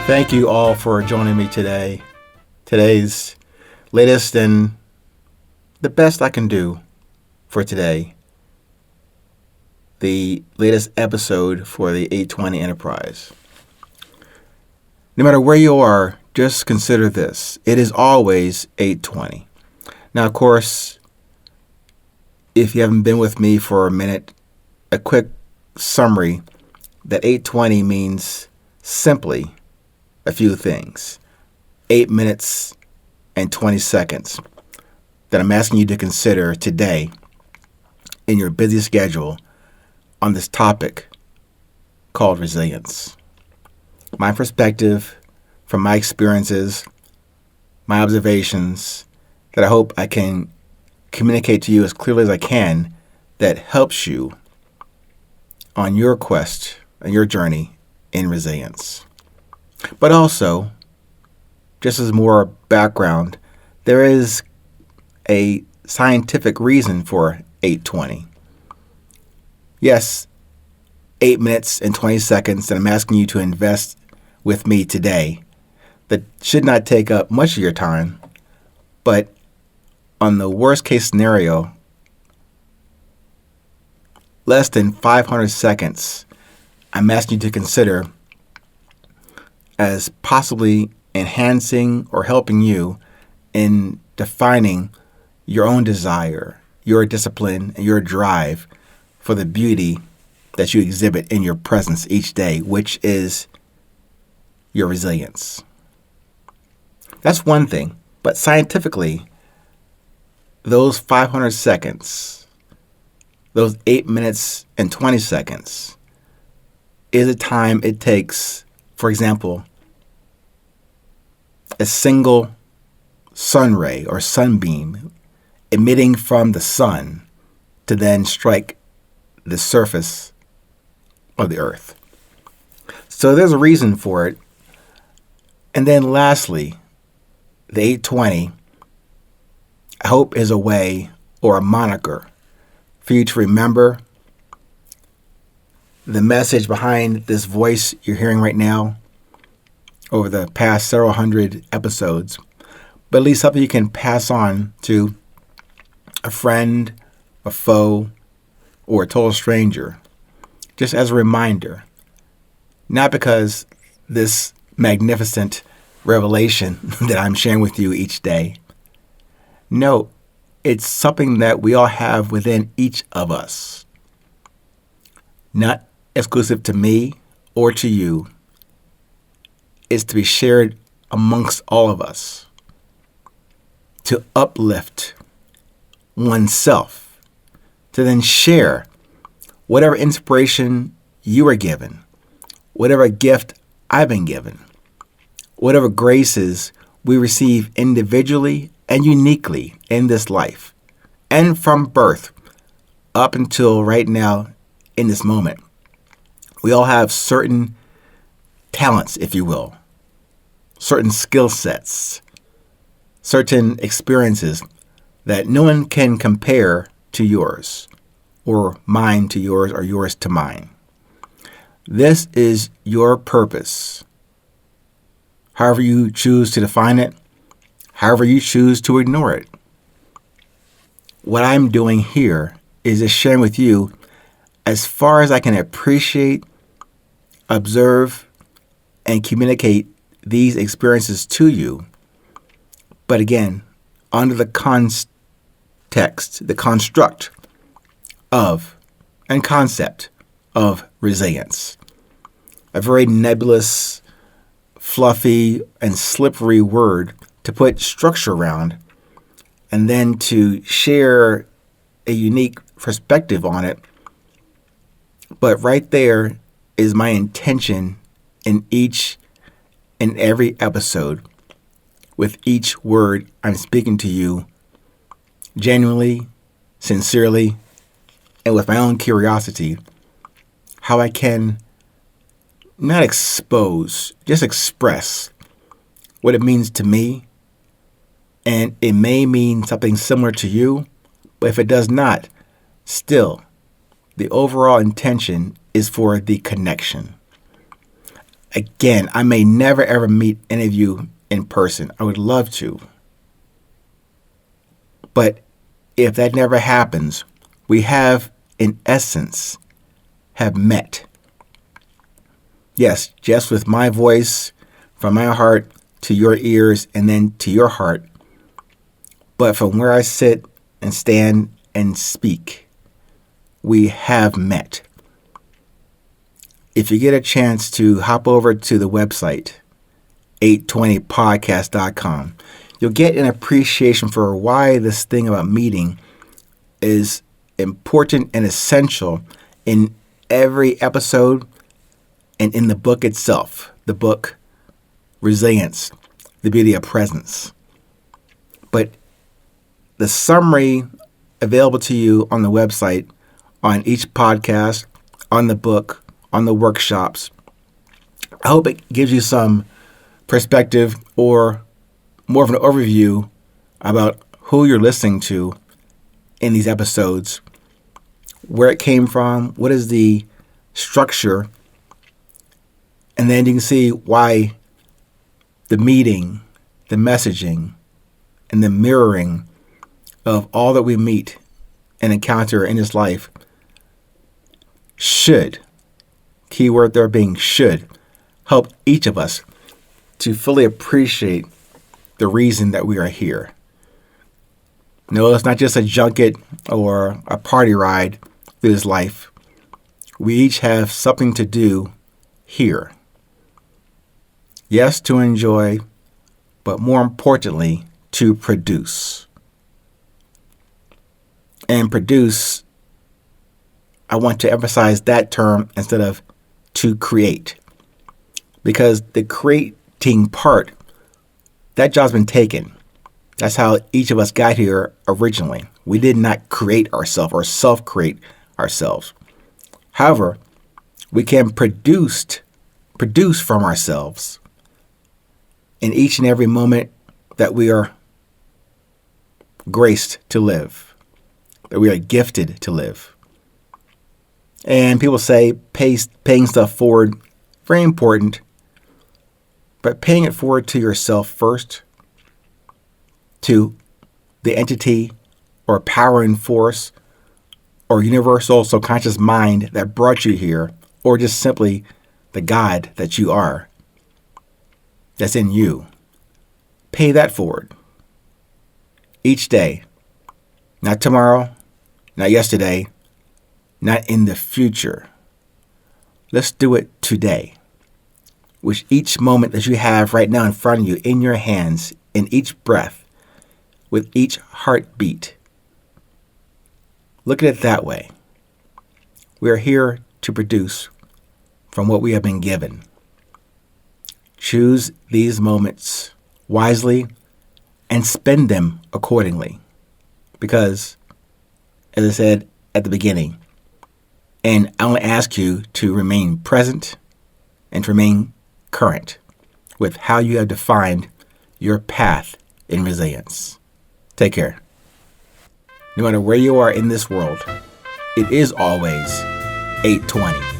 Thank you all for joining me today. Today's latest and the best I can do for today. The latest episode for the 820 Enterprise. No matter where you are, just consider this. It is always 820. Now, of course, if you haven't been with me for a minute, a quick summary that 820 means simply a few things. 8 minutes and 20 seconds that I'm asking you to consider today in your busy schedule on this topic called resilience. My perspective from my experiences, my observations that I hope I can communicate to you as clearly as I can that helps you on your quest and your journey in resilience. But also, just as more background, there is a scientific reason for 820. Yes, 8 minutes and 20 seconds that I'm asking you to invest with me today that should not take up much of your time, but on the worst case scenario, less than 500 seconds, I'm asking you to consider as possibly enhancing or helping you in defining your own desire, your discipline, and your drive for the beauty that you exhibit in your presence each day, which is your resilience. That's one thing, but scientifically, those 500 seconds, those 8 minutes and 20 seconds, is the time it takes, for example, a single sun ray or sunbeam emitting from the sun to then strike the surface of the earth. So there's a reason for it. And then lastly, the 820, I hope, is a way or a moniker for you to remember the message behind this voice you're hearing right now over the past several hundred episodes, but at least something you can pass on to a friend, a foe, or a total stranger, just as a reminder, not because this magnificent revelation that I'm sharing with you each day. No, it's something that we all have within each of us, not exclusive to me or to you. Is to be shared amongst all of us to uplift oneself, to then share whatever inspiration you are given, whatever gift I've been given, whatever graces we receive individually and uniquely in this life, and from birth up until right now in this moment. We all have certain talents, if you will, certain skill sets, certain experiences that no one can compare to yours, or mine to yours, or yours to mine. This is your purpose. However you choose to define it, however you choose to ignore it. What I'm doing here is just sharing with you as far as I can appreciate, observe, and communicate these experiences to you. But again, under the context, the construct of and concept of resilience. A very nebulous, fluffy, and slippery word to put structure around and then to share a unique perspective on it. But right there is my intention in each and every episode, with each word I'm speaking to you genuinely, sincerely, and with my own curiosity, how I can not expose, just express what it means to me. And it may mean something similar to you, but if it does not, still, the overall intention is for the connection. Again, I may never ever meet any of you in person. I would love to. But if that never happens, we have, in essence, have met. Yes, just with my voice from my heart to your ears and then to your heart. But from where I sit and stand and speak, we have met. If you get a chance to hop over to the website, 820podcast.com, you'll get an appreciation for why this thing about meeting is important and essential in every episode and in the book itself, the book Resilience, the Beauty of Presence. But the summary available to you on the website, on each podcast, on the book, on the workshops, I hope it gives you some perspective or more of an overview about who you're listening to in these episodes, where it came from, what is the structure, and then you can see why the meeting, the messaging, and the mirroring of all that we meet and encounter in this life should, keyword there being should, help each of us to fully appreciate the reason that we are here. No, it's not just a junket or a party ride through this life. We each have something to do here. Yes, to enjoy, but more importantly, to produce. And produce, I want to emphasize that term instead of to create. Because the creating part, that job's been taken. That's how each of us got here originally. We did not create ourselves or self-create ourselves. However, we can produce from ourselves in each and every moment that we are graced to live, that we are gifted to live. And people say paying stuff forward, very important, but paying it forward to yourself first, to the entity or power and force or universal subconscious mind that brought you here, or just simply the God that you are, that's in you. Pay that forward each day, not tomorrow, not yesterday, not in the future. Let's do it today. With each moment that you have right now in front of you, in your hands, in each breath, with each heartbeat. Look at it that way. We are here to produce from what we have been given. Choose these moments wisely and spend them accordingly. Because, as I said at the beginning, and I want to ask you to remain present and to remain current with how you have defined your path in resilience. Take care. No matter where you are in this world, it is always 820.